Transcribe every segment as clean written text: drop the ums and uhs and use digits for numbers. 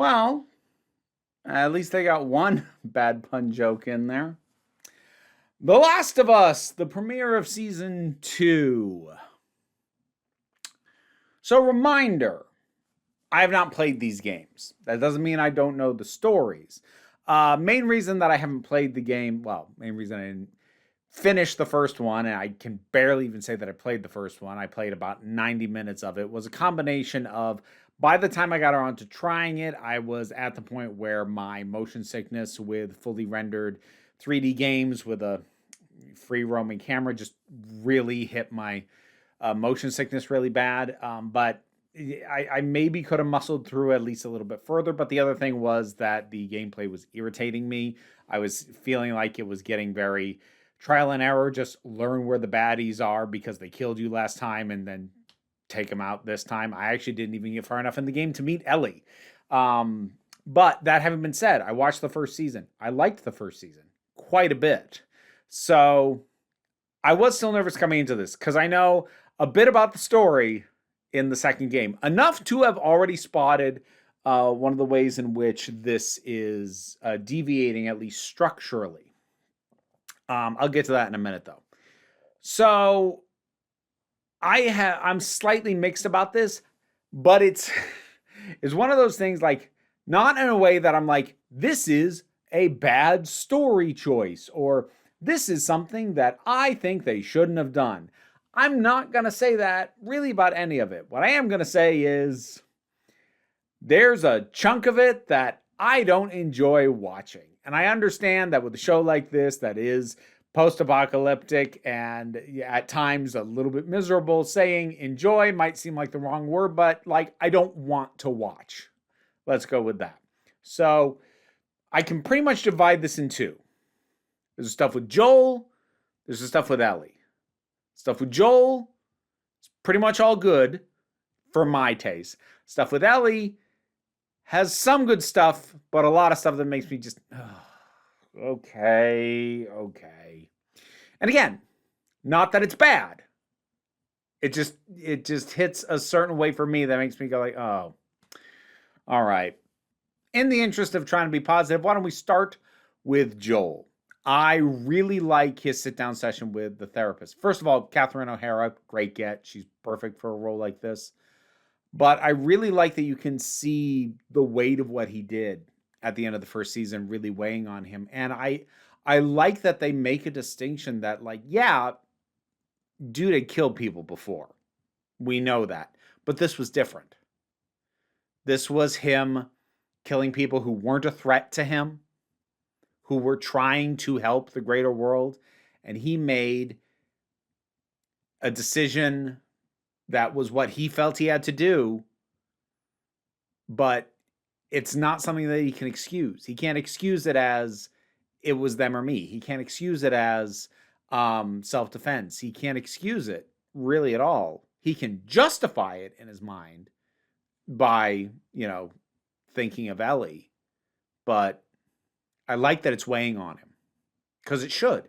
Well, at least they got one bad pun joke in there. The Last of Us, the premiere of season 2. So, reminder, I have not played these games. That doesn't mean I don't know the stories. Main reason that I haven't played the game, main reason I didn't finish the first one, and I can barely even say that I played the first one. I played about 90 minutes of it. Was a combination of, by the time I got around to trying it, I was at the point where my motion sickness with fully rendered 3D games with a free roaming camera just really hit my motion sickness really bad. But I maybe could have muscled through at least a little bit further. But the other thing was that the gameplay was irritating me. I was feeling like it was getting very trial and error. Just learn where the baddies are because they killed you last time and then take them out this time. I actually didn't even get far enough in the game to meet Ellie. But that having been said, I watched the first season. I liked the first season quite a bit. So I was still nervous coming into this because I know a bit about the story in the second game, enough to have already spotted one of the ways in which this is deviating, at least structurally. I'll get to that in a minute, though. So I'm slightly mixed about this, but it's one of those things, like, not in a way that I'm like, this is a bad story choice, or this is something that I think they shouldn't have done. I'm not going to say that really about any of it. What I am going to say is there's a chunk of it that I don't enjoy watching. And I understand that with a show like this that is post-apocalyptic and at times a little bit miserable, saying enjoy might seem like the wrong word, but like, I don't want to watch. Let's go with that. So I can pretty much divide this in two. There's stuff with Joel. There's the stuff with Ellie. Stuff with Joel, it's pretty much all good for my taste. Stuff with Ellie has some good stuff, but a lot of stuff that makes me just, okay. And again, not that it's bad. It just hits a certain way for me that makes me go like, oh, all right. In the interest of trying to be positive, why don't we start with Joel? I really like his sit-down session with the therapist. First of all, Catherine O'Hara, great get. She's perfect for a role like this. But I really like that you can see the weight of what he did at the end of the first season really weighing on him. And I like that they make a distinction that, like, yeah, dude had killed people before. We know that. But this was different. This was him killing people who weren't a threat to him, who were trying to help the greater world. And he made a decision that was what he felt he had to do, but it's not something that he can excuse. He can't excuse it as it was them or me. He can't excuse it as self-defense. He can't excuse it really at all. He can justify it in his mind by, thinking of Ellie, but I like that it's weighing on him, because it should.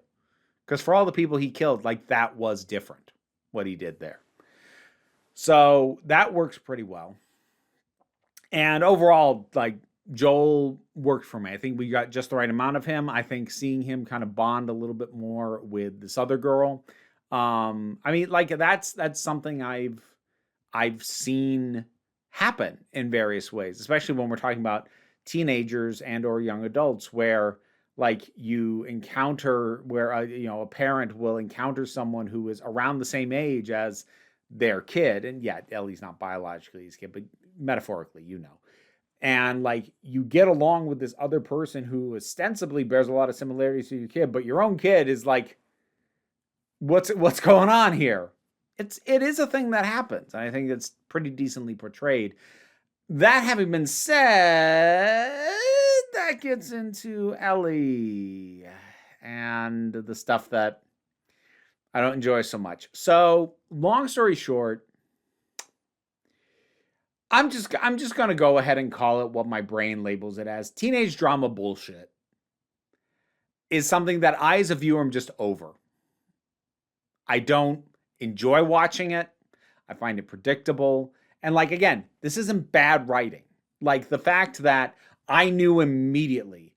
Because for all the people he killed, like, that was different, what he did there. So that works pretty well. And overall, like, Joel worked for me. I think we got just the right amount of him. I think seeing him kind of bond a little bit more with this other girl. I mean, like, that's something I've seen happen in various ways, especially when we're talking about teenagers and or young adults, where, like, you encounter where a parent will encounter someone who is around the same age as their kid, and yeah, Ellie's not biologically his kid, but metaphorically, and like, you get along with this other person who ostensibly bears a lot of similarities to your kid, but your own kid is like, what's going on here? It is a thing that happens, and I think it's pretty decently portrayed. That having been said, that gets into Ellie and the stuff that I don't enjoy so much. So, long story short, I'm just going to go ahead and call it what my brain labels it as. Teenage drama bullshit is something that I, as a viewer, am just over. I don't enjoy watching it. I find it predictable. And, like, again, this isn't bad writing. Like the fact that I knew immediately,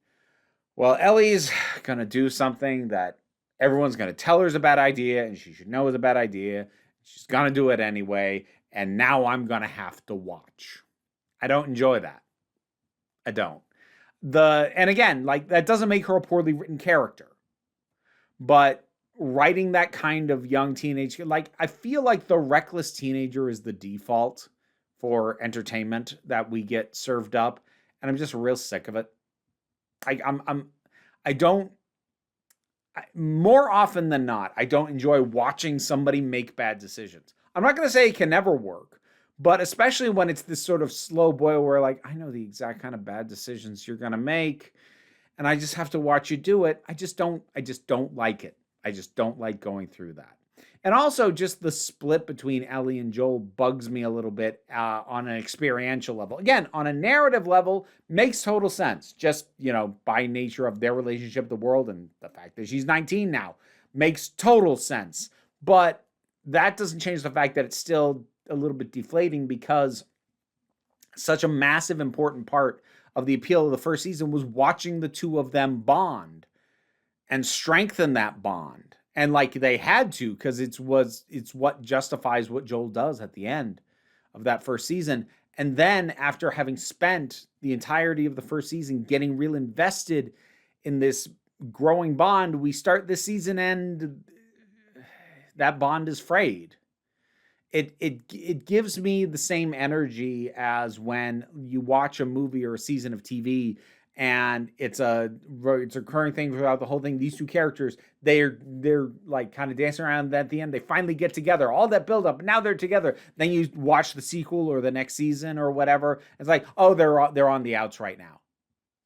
well, Ellie's going to do something that everyone's going to tell her is a bad idea and she should know is a bad idea. She's going to do it anyway. And now I'm going to have to watch. I don't enjoy that. I don't. And again, like that doesn't make her a poorly written character. But writing that kind of young teenage, like I feel like the reckless teenager is the default for entertainment that we get served up, and I'm just real sick of it. I don't. More often than not, I don't enjoy watching somebody make bad decisions. I'm not going to say it can never work, but especially when it's this sort of slow boil where, like, I know the exact kind of bad decisions you're going to make, and I just have to watch you do it. I just don't like it. I just don't like going through that. And also just the split between Ellie and Joel bugs me a little bit on an experiential level. Again, on a narrative level, makes total sense. Just, by nature of their relationship, the world, and the fact that she's 19 now makes total sense. But that doesn't change the fact that it's still a little bit deflating because such a massive, important part of the appeal of the first season was watching the two of them bond and strengthen that bond. And like they had to, because it's what justifies what Joel does at the end of that first season. And then after having spent the entirety of the first season getting real invested in this growing bond, we start this season and that bond is frayed. It gives me the same energy as when you watch a movie or a season of TV and it's a recurring thing throughout the whole thing. These two characters, they're like kind of dancing around. At the end, they finally get together. All that build up, now they're together. Then you watch the sequel or the next season or whatever. It's like, oh, they're on the outs right now.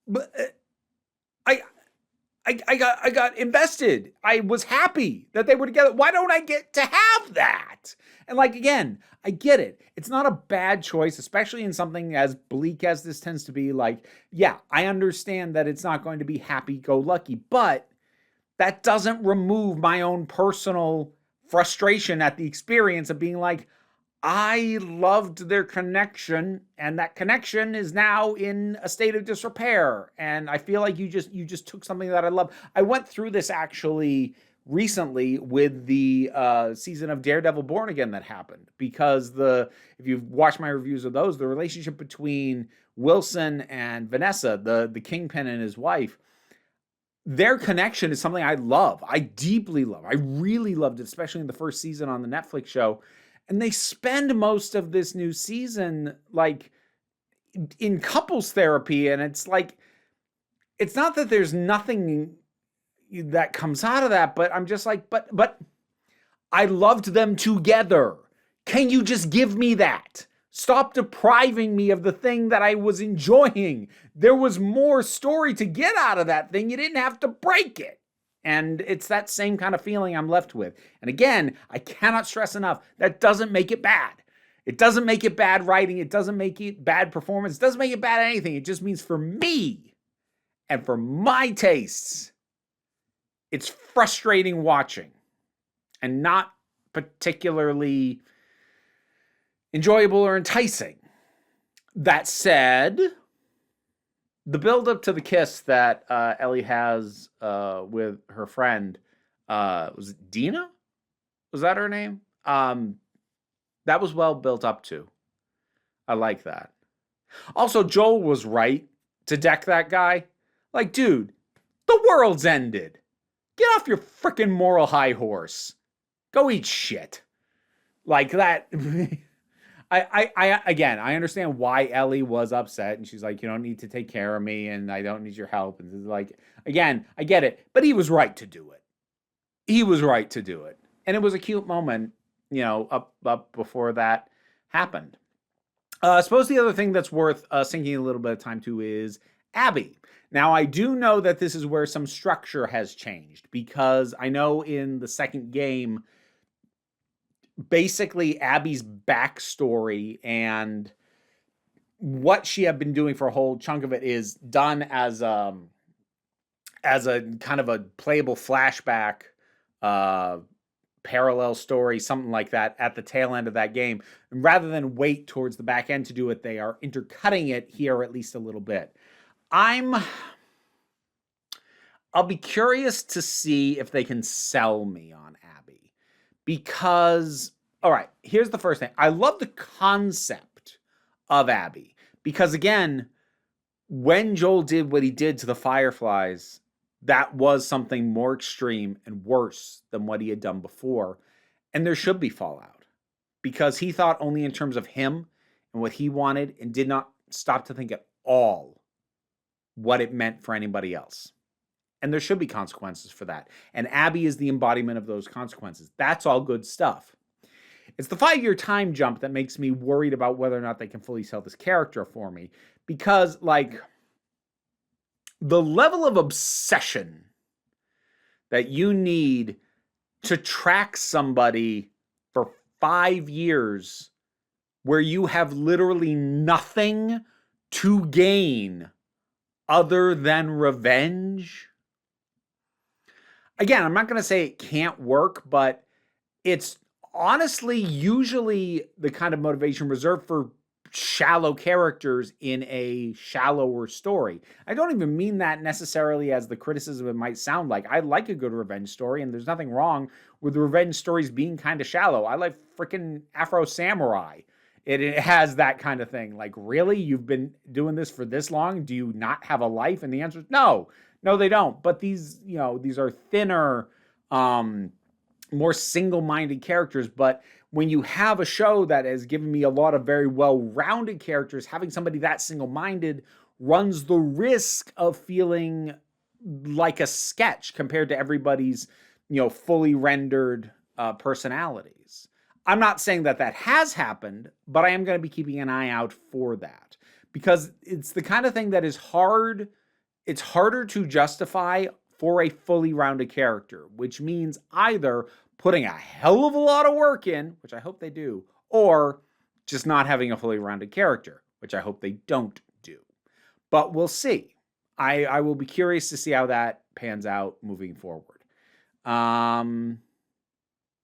But I got invested. I was happy that they were together. Why don't I get to have that? And like, again, I get it. It's not a bad choice, especially in something as bleak as this tends to be. Like, yeah, I understand that it's not going to be happy-go-lucky, but that doesn't remove my own personal frustration at the experience of being like, I loved their connection, and that connection is now in a state of disrepair. And I feel like you just took something that I love. I went through this actually recently with the season of Daredevil Born Again that happened, because if you've watched my reviews of those, the relationship between Wilson and Vanessa, the Kingpin and his wife, their connection is something I love. I deeply love. I really loved it, especially in the first season on the Netflix show. And they spend most of this new season like in couples therapy. And it's like, it's not that there's nothing that comes out of that, but I'm just like, but I loved them together. Can you just give me that? Stop depriving me of the thing that I was enjoying. There was more story to get out of that thing. You didn't have to break it. And it's that same kind of feeling I'm left with. And again, I cannot stress enough, that doesn't make it bad. It doesn't make it bad writing. It doesn't make it bad performance. It doesn't make it bad anything. It just means for me and for my tastes, it's frustrating watching and not particularly enjoyable or enticing. That said, the build-up to the kiss that Ellie has with her friend, was it Dina? Was that her name? That was well built up to. I like that. Also, Joel was right to deck that guy. Like, dude, the world's ended. Get off your freaking moral high horse. Go eat shit. Like that. I understand why Ellie was upset, and she's like, you don't need to take care of me, and I don't need your help. And like, again, I get it, but he was right to do it. He was right to do it. And it was a cute moment, up before that happened. I suppose the other thing that's worth sinking a little bit of time to is Abby. Now, I do know that this is where some structure has changed, because I know in the second game, basically Abby's backstory and what she had been doing for a whole chunk of it is done as a kind of a playable flashback parallel story, something like that at the tail end of that game. And rather than wait towards the back end to do it, they are intercutting it here at least a little bit. I'll be curious to see if they can sell me on Abby. Because, all right, here's the first thing. I love the concept of Abby. Because again, when Joel did what he did to the Fireflies, that was something more extreme and worse than what he had done before. And there should be fallout. Because he thought only in terms of him and what he wanted and did not stop to think at all what it meant for anybody else. And there should be consequences for that. And Abby is the embodiment of those consequences. That's all good stuff. It's the 5-year time jump that makes me worried about whether or not they can fully sell this character for me. Because, like, the level of obsession that you need to track somebody for 5 years where you have literally nothing to gain other than revenge. Again, I'm not going to say it can't work, but it's honestly usually the kind of motivation reserved for shallow characters in a shallower story. I don't even mean that necessarily as the criticism it might sound like. I like a good revenge story, and there's nothing wrong with revenge stories being kind of shallow. I like freaking Afro Samurai. It has that kind of thing. Like, really? You've been doing this for this long? Do you not have a life? And the answer is no. No, they don't. But these, these are thinner, more single-minded characters. But when you have a show that has given me a lot of very well-rounded characters, having somebody that single-minded runs the risk of feeling like a sketch compared to everybody's, fully rendered personalities. I'm not saying that has happened, but I am going to be keeping an eye out for that because it's the kind of thing that is hard. It's harder to justify for a fully rounded character, which means either putting a hell of a lot of work in, which I hope they do, or just not having a fully rounded character, which I hope they don't do. But we'll see. I will be curious to see how that pans out moving forward.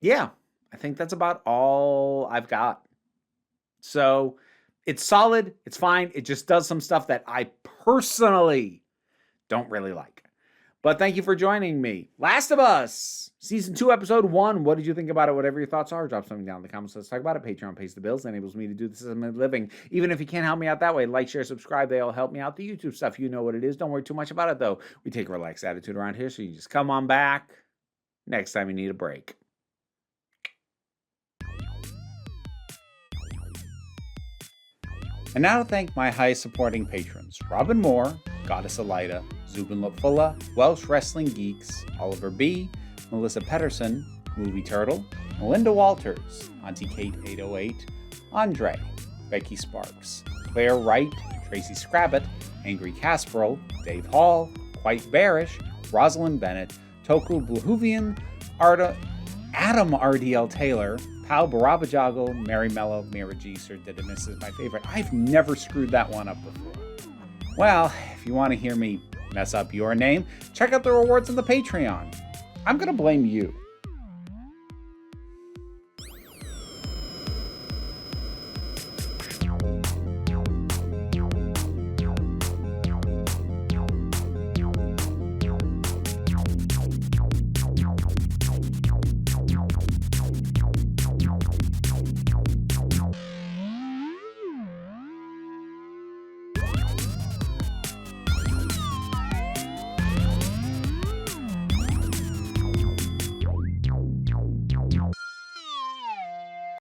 Yeah. I think that's about all I've got. So it's solid. It's fine. It just does some stuff that I personally don't really like. But thank you for joining me. Last of Us, Season 2, Episode 1. What did you think about it? Whatever your thoughts are, drop something down in the comments. Let's talk about it. Patreon pays the bills. Enables me to do this as I'm living. Even if you can't help me out that way, like, share, subscribe. They all help me out. The YouTube stuff, you know what it is. Don't worry too much about it, though. We take a relaxed attitude around here, so you just come on back next time you need a break. And now to thank my highest supporting patrons, Robin Moore, Goddess Elida, Zubin Lopfula, Welsh Wrestling Geeks, Oliver B., Melissa Pedersen, Movie Turtle, Melinda Walters, Auntie Kate 808, Andre, Becky Sparks, Claire Wright, Tracy Scrabbit, Angry Casperl, Dave Hall, Quite Bearish, Rosalind Bennett, Toku Bluhuvian, Adam RDL Taylor, Pal Barabajagal, Mary Mello, Mira G, Sir Didymus is my favorite. I've never screwed that one up before. Well, if you want to hear me mess up your name, check out the rewards on the Patreon. I'm going to blame you.